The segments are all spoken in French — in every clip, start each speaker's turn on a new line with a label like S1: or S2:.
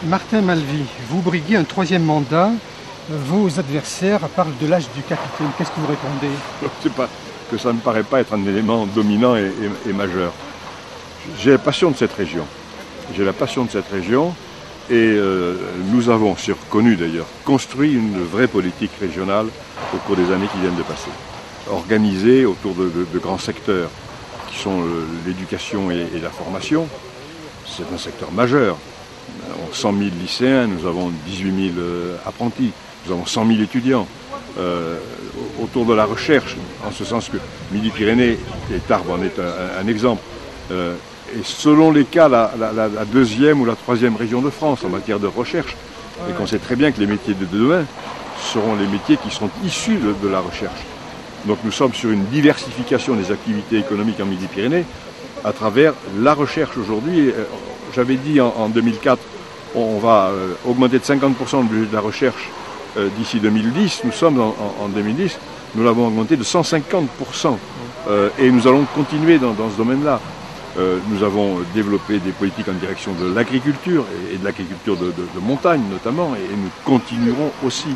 S1: Martin Malvy, vous briguez un troisième mandat. Vos adversaires parlent de l'âge du capitaine. Qu'est-ce que vous répondez?
S2: C'est pas que ça ne me paraît pas être un élément dominant et majeur. J'ai la passion de cette région. Et nous avons, connu d'ailleurs, construit une vraie politique régionale au cours des années qui viennent de passer. Organisée autour de grands secteurs qui sont l'éducation et la formation. C'est un secteur majeur. Nous avons 100 000 lycéens, nous avons 18 000 apprentis, nous avons 100 000 étudiants. Autour de la recherche, en ce sens que Midi-Pyrénées et Tarbes en est un exemple. Et selon les cas, la deuxième ou la troisième région de France en matière de recherche. Et qu'on sait très bien que les métiers de demain seront les métiers qui seront issus de la recherche. Donc nous sommes sur une diversification des activités économiques en Midi-Pyrénées à travers la recherche aujourd'hui. J'avais dit en 2004, on va augmenter de 50% le budget de la recherche d'ici 2010. Nous sommes en 2010, nous l'avons augmenté de 150%. Et nous allons continuer dans ce domaine-là. Nous avons développé des politiques en direction de l'agriculture et de l'agriculture de montagne notamment, et nous continuerons aussi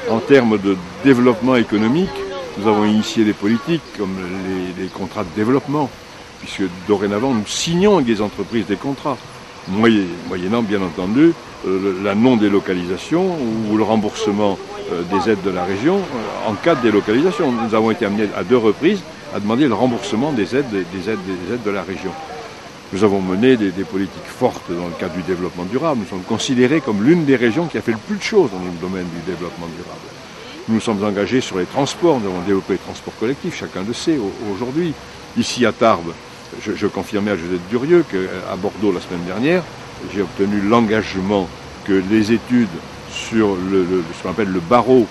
S2: en termes de développement économique. Nous avons initié des politiques comme les contrats de développement, puisque dorénavant nous signons avec des entreprises des contrats, moyennant bien entendu la non-délocalisation ou le remboursement des aides de la région en cas de délocalisation. Nous avons été amenés à 2 reprises à demander le remboursement des aides de la région. Nous avons mené des politiques fortes dans le cadre du développement durable. Nous sommes considérés comme l'une des régions qui a fait le plus de choses dans le domaine du développement durable. Nous nous sommes engagés sur les transports, nous avons développé les transports collectifs, chacun le sait aujourd'hui. Ici à Tarbes, je confirmais à Josette Durieux qu'à Bordeaux la semaine dernière, j'ai obtenu l'engagement que les études sur ce qu'on appelle le barreau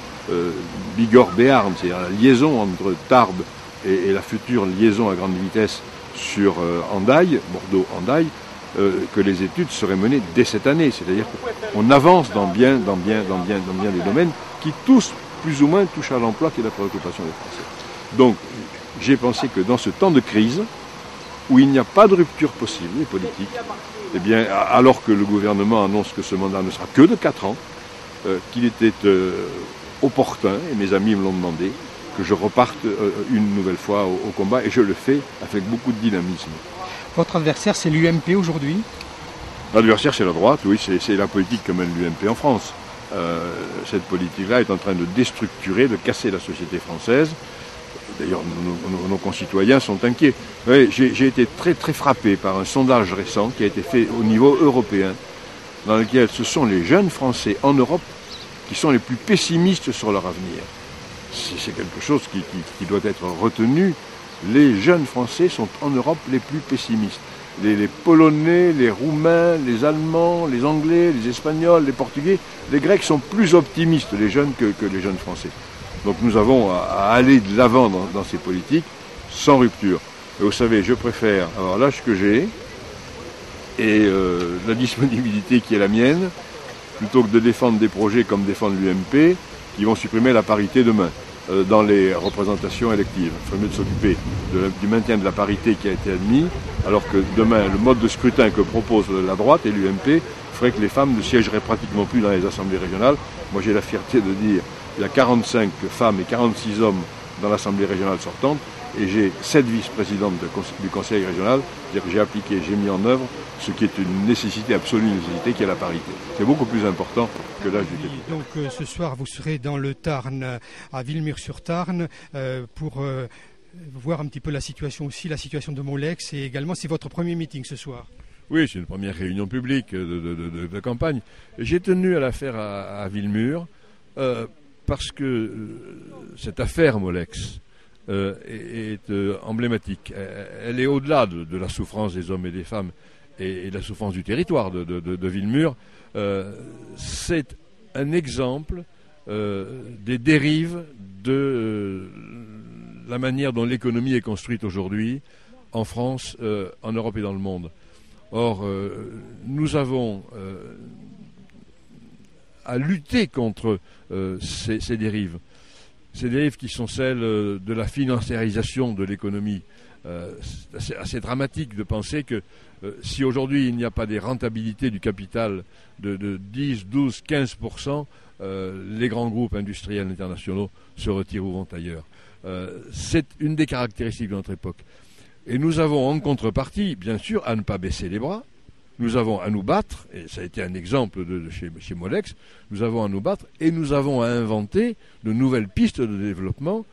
S2: Bigorre-Béarn, c'est-à-dire la liaison entre Tarbes et la future liaison à grande vitesse sur Hendaye, Bordeaux-Hendaye, que les études seraient menées dès cette année. C'est-à-dire qu'on avance dans bien des domaines qui tous, plus ou moins, touchent à l'emploi qui est la préoccupation des Français. Donc, j'ai pensé que dans ce temps de crise, où il n'y a pas de rupture possible politique, eh bien, alors que le gouvernement annonce que ce mandat ne sera que de 4 ans, qu'il était opportun, et mes amis me l'ont demandé, que je reparte une nouvelle fois au combat, et je le fais avec beaucoup de dynamisme.
S1: Votre adversaire, c'est l'UMP aujourd'hui?
S2: L'adversaire, c'est la droite, oui, c'est la politique que mène l'UMP en France. Cette politique-là est en train de déstructurer, de casser la société française. D'ailleurs, nos concitoyens sont inquiets. Oui, j'ai été très très frappé par un sondage récent qui a été fait au niveau européen, dans lequel ce sont les jeunes Français en Europe qui sont les plus pessimistes sur leur avenir. C'est quelque chose qui doit être retenu. Les jeunes Français sont en Europe les plus pessimistes. Les Polonais, les Roumains, les Allemands, les Anglais, les Espagnols, les Portugais, les Grecs sont plus optimistes, les jeunes, que les jeunes Français. Donc nous avons à aller de l'avant dans ces politiques sans rupture. Et vous savez, je préfère avoir l'âge que j'ai et la disponibilité qui est la mienne, plutôt que de défendre des projets comme défendre l'UMP, qui vont supprimer la parité demain dans les représentations électives. Il faut mieux s'occuper du maintien de la parité qui a été admis, alors que demain, le mode de scrutin que propose la droite et l'UMP ferait que les femmes ne siégeraient pratiquement plus dans les assemblées régionales. Moi, j'ai la fierté de dire qu'il y a 45 femmes et 46 hommes dans l'assemblée régionale sortante, et j'ai 7 vice-présidentes du conseil régional, c'est-à-dire que j'ai appliqué, j'ai mis en œuvre ce qui est une nécessité, absolue nécessité, qui est la parité. C'est beaucoup plus important que l'âge du député.
S1: Donc ce soir, vous serez dans le Tarn, à Villemur-sur-Tarn, pour voir un petit peu la situation aussi, la situation de Molex, et également c'est votre premier meeting ce soir.
S2: Oui, c'est une première réunion publique de campagne. J'ai tenu à la faire à Villemur, parce que cette affaire Molex est emblématique. Elle est au-delà de la souffrance des hommes et des femmes et de la souffrance du territoire de Villemur. C'est un exemple des dérives de la manière dont l'économie est construite aujourd'hui en France, en Europe et dans le monde. Or, nous avons à lutter contre ces dérives. Ces dérives qui sont celles de la financiarisation de l'économie, C'est assez dramatique de penser que si aujourd'hui il n'y a pas des rentabilités du capital de 10, 12, 15%, les grands groupes industriels internationaux se retireront ailleurs. C'est une des caractéristiques de notre époque. Et nous avons en contrepartie, bien sûr, à ne pas baisser les bras. Nous avons à nous battre, et ça a été un exemple de chez Molex, nous avons à nous battre et nous avons à inventer de nouvelles pistes de développement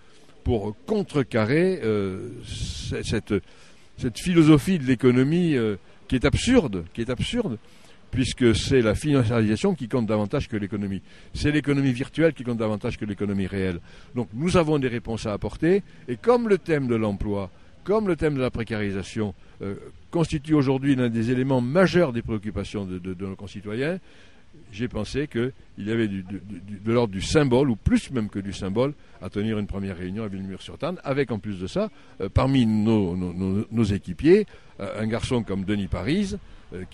S2: pour contrecarrer cette philosophie de l'économie qui est absurde, puisque c'est la financiarisation qui compte davantage que l'économie. C'est l'économie virtuelle qui compte davantage que l'économie réelle. Donc nous avons des réponses à apporter, et comme le thème de l'emploi, comme le thème de la précarisation constitue aujourd'hui l'un des éléments majeurs des préoccupations de nos concitoyens, j'ai pensé qu'il y avait de l'ordre du symbole, ou plus même que du symbole, à tenir une première réunion à Villemur-sur-Tarn, avec en plus de ça, parmi nos équipiers, un garçon comme Denis Parise,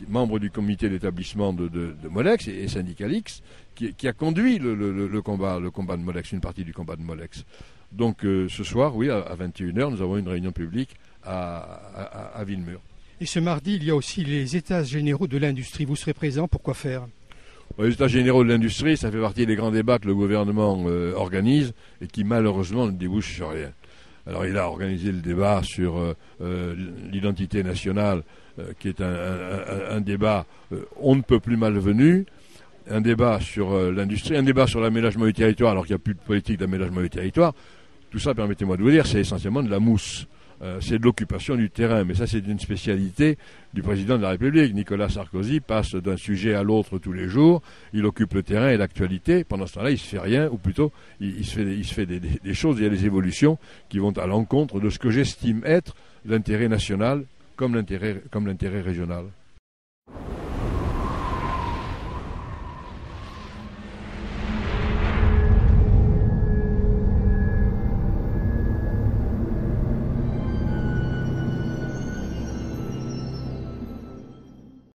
S2: membre du comité d'établissement de Molex et syndicaliste, qui a conduit le combat de Molex, une partie du combat de Molex. Donc ce soir, oui, à 21h, nous avons une réunion publique à Villemur.
S1: Et ce mardi, il y a aussi les États généraux de l'industrie. Vous serez présent, pour quoi faire ?
S2: Les États généraux de l'industrie, ça fait partie des grands débats que le gouvernement organise et qui malheureusement ne débouchent sur rien. Alors il a organisé le débat sur l'identité nationale, qui est un débat on ne peut plus malvenu, un débat sur l'industrie, un débat sur l'aménagement du territoire, alors qu'il n'y a plus de politique d'aménagement du territoire. Tout ça, permettez-moi de vous dire, c'est essentiellement de la mousse. C'est de l'occupation du terrain, mais ça c'est une spécialité du président de la République. Nicolas Sarkozy passe d'un sujet à l'autre tous les jours, il occupe le terrain et l'actualité, pendant ce temps-là il ne se fait rien, ou plutôt il se fait des choses, il y a des évolutions qui vont à l'encontre de ce que j'estime être l'intérêt national comme l'intérêt régional.